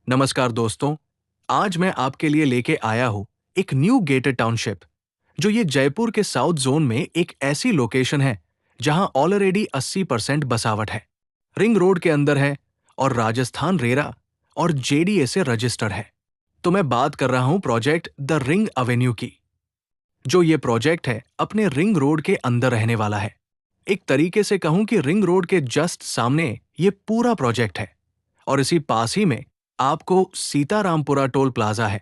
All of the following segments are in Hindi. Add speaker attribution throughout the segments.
Speaker 1: नमस्कार दोस्तों, आज मैं आपके लिए लेके आया हूँ एक न्यू गेटेड टाउनशिप जो ये जयपुर के साउथ जोन में एक ऐसी लोकेशन है जहां ऑलरेडी 80% बसावट है, रिंग रोड के अंदर है और राजस्थान रेरा और जेडीए से रजिस्टर्ड है। तो मैं बात कर रहा हूं प्रोजेक्ट द रिंग एवेन्यू की। जो ये प्रोजेक्ट है अपने रिंग रोड के अंदर रहने वाला है। एक तरीके से कहूं कि रिंग रोड के जस्ट सामने ये पूरा प्रोजेक्ट है और इसी पास ही में आपको सीतारामपुरा टोल प्लाजा है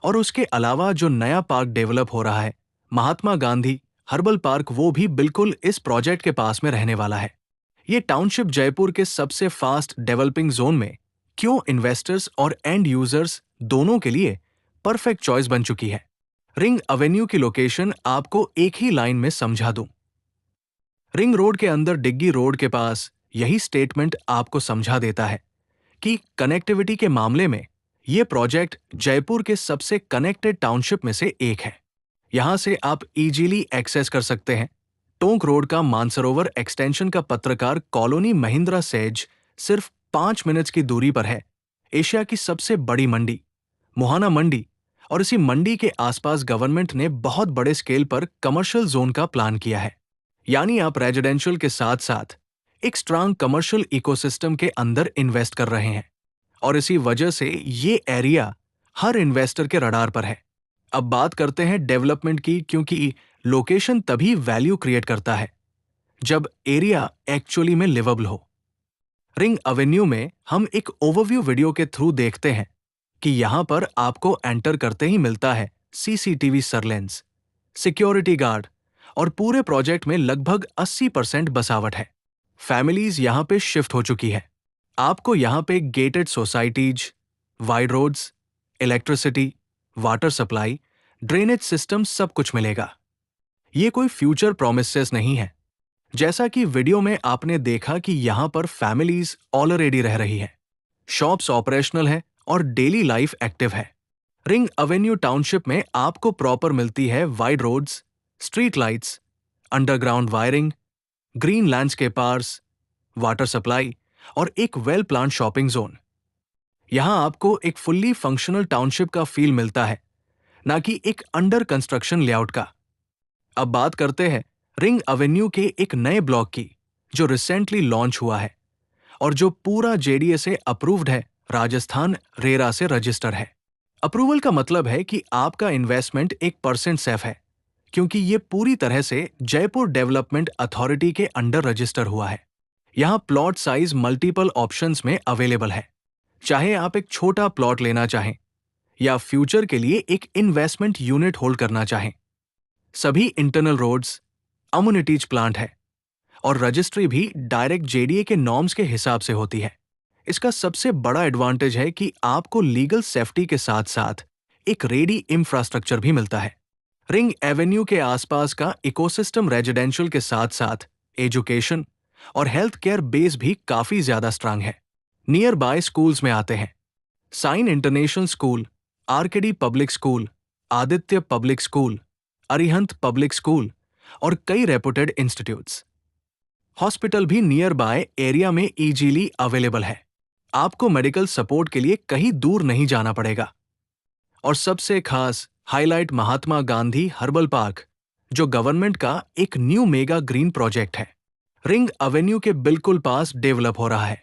Speaker 1: और उसके अलावा जो नया पार्क डेवलप हो रहा है महात्मा गांधी हर्बल पार्क, वो भी बिल्कुल इस प्रोजेक्ट के पास में रहने वाला है। ये टाउनशिप जयपुर के सबसे फास्ट डेवलपिंग जोन में क्यों इन्वेस्टर्स और एंड यूजर्स दोनों के लिए परफेक्ट चॉइस बन चुकी है। रिंग एवेन्यू की लोकेशन आपको एक ही लाइन में समझा दूं। रिंग रोड के अंदर डिग्गी रोड के पास यही स्टेटमेंट आपको समझा देता है कि कनेक्टिविटी के मामले में ये प्रोजेक्ट जयपुर के सबसे कनेक्टेड टाउनशिप में से एक है। यहां से आप इजीली एक्सेस कर सकते हैं टोंक रोड का मानसरोवर एक्सटेंशन का पत्रकार कॉलोनी महिंद्रा सेज सिर्फ 5 मिनट्स की दूरी पर है। एशिया की सबसे बड़ी मंडी मुहाना मंडी, और इसी मंडी के आसपास गवर्नमेंट ने बहुत बड़े स्केल पर कमर्शियल जोन का प्लान किया है। यानी आप रेजिडेंशियल के साथ साथ एक स्ट्रांग कमर्शियल इकोसिस्टम के अंदर इन्वेस्ट कर रहे हैं और इसी वजह से ये एरिया हर इन्वेस्टर के रडार पर है। अब बात करते हैं डेवलपमेंट की, क्योंकि लोकेशन तभी वैल्यू क्रिएट करता है जब एरिया एक्चुअली में लिवेबल हो। रिंग एवेन्यू में हम एक ओवरव्यू वीडियो के थ्रू देखते हैं कि यहां पर आपको एंटर करते ही मिलता है सीसीटीवी सर्वेलेंस, सिक्योरिटी गार्ड और पूरे प्रोजेक्ट में लगभग 80% बसावट है। फैमिलीज यहां पे शिफ्ट हो चुकी है। आपको यहां पे gated societies, wide roads, electricity, water supply, drainage system सब कुछ मिलेगा। ये कोई फ्यूचर प्रोमिसेस नहीं है। जैसा कि वीडियो में आपने देखा कि यहां पर फैमिलीज ऑलरेडी रह रही है, शॉप्स ऑपरेशनल है और डेली लाइफ एक्टिव है। रिंग एवेन्यू टाउनशिप में आपको प्रॉपर मिलती है wide roads, street lights, underground wiring, green landscapers, water supply और एक वेल प्लान शॉपिंग जोन। यहां आपको एक फुल्ली फंक्शनल टाउनशिप का फील मिलता है, ना कि एक अंडर कंस्ट्रक्शन लेआउट का। अब बात करते हैं रिंग एवेन्यू के एक नए ब्लॉक की जो रिसेंटली लॉन्च हुआ है और जो पूरा जेडीए से अप्रूव्ड है, राजस्थान रेरा से रजिस्टर है। अप्रूवल का मतलब है कि आपका इन्वेस्टमेंट 1% सेफ है, क्योंकि ये पूरी तरह से जयपुर डेवलपमेंट अथॉरिटी के अंडर रजिस्टर हुआ है। यहां प्लॉट साइज मल्टीपल ऑप्शंस में अवेलेबल है। चाहे आप एक छोटा प्लॉट लेना चाहें या फ्यूचर के लिए एक इन्वेस्टमेंट यूनिट होल्ड करना चाहें, सभी इंटरनल रोड्स, अम्यूनिटीज प्लांट है और रजिस्ट्री भी डायरेक्ट जेडीए के नॉर्म्स के हिसाब से होती है। इसका सबसे बड़ा एडवांटेज है कि आपको लीगल सेफ्टी के साथ साथ एक रेडी इंफ्रास्ट्रक्चर भी मिलता है। रिंग एवेन्यू के आसपास का इकोसिस्टम रेजिडेंशियल के साथ साथ एजुकेशन और हेल्थ केयर बेस भी काफी ज्यादा स्ट्रांग है। नियर बाय स्कूल्स में आते हैं Sine international school, RKD public school, Aditya public school, Arihant public school और कई रेपुटेड इंस्टीट्यूट्स। हॉस्पिटल भी नियर बाय एरिया में इजीली अवेलेबल है। आपको मेडिकल सपोर्ट के लिए कहीं दूर नहीं जाना पड़ेगा। और सबसे खास highlight Mahatma Gandhi herbal park, जो गवर्नमेंट का एक न्यू मेगा ग्रीन प्रोजेक्ट है, रिंग एवेन्यू के बिल्कुल पास डेवलप हो रहा है।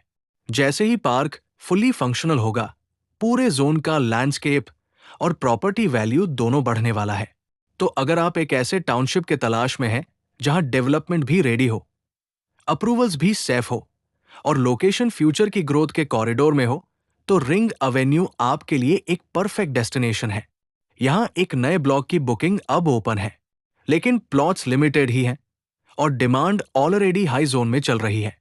Speaker 1: जैसे ही पार्क फुली फंक्शनल होगा, पूरे जोन का लैंडस्केप और प्रॉपर्टी वैल्यू दोनों बढ़ने वाला है। तो अगर आप एक ऐसे टाउनशिप के तलाश में हैं जहां डेवलपमेंट भी रेडी हो, अप्रूवल्स भी सेफ हो और लोकेशन फ्यूचर की ग्रोथ के कॉरिडोर में हो, तो रिंग एवेन्यू आपके लिए एक परफेक्ट डेस्टिनेशन है। यहां एक नए ब्लॉक की बुकिंग अब ओपन है, लेकिन प्लॉट्स लिमिटेड ही हैं और डिमांड ऑलरेडी हाई जोन में चल रही है,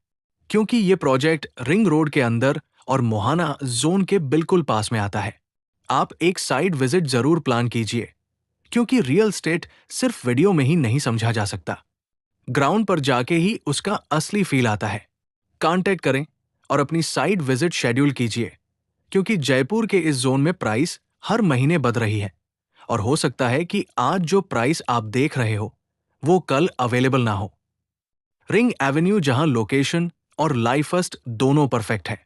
Speaker 1: क्योंकि ये प्रोजेक्ट रिंग रोड के अंदर और मोहाना जोन के बिल्कुल पास में आता है। आप एक साइड विजिट जरूर प्लान कीजिए, क्योंकि रियल एस्टेट सिर्फ वीडियो में ही नहीं समझा जा सकता, ग्राउंड पर जाके ही उसका असली फील आता है। कांटेक्ट करें और अपनी साइट विजिट शेड्यूल कीजिए, क्योंकि जयपुर के इस जोन में प्राइस हर महीने बढ़ रही है और हो सकता है कि आज जो प्राइस आप देख रहे हो वो कल अवेलेबल ना हो। रिंग एवेन्यू जहां लोकेशन और लाइफ फर्स्ट दोनों परफेक्ट है,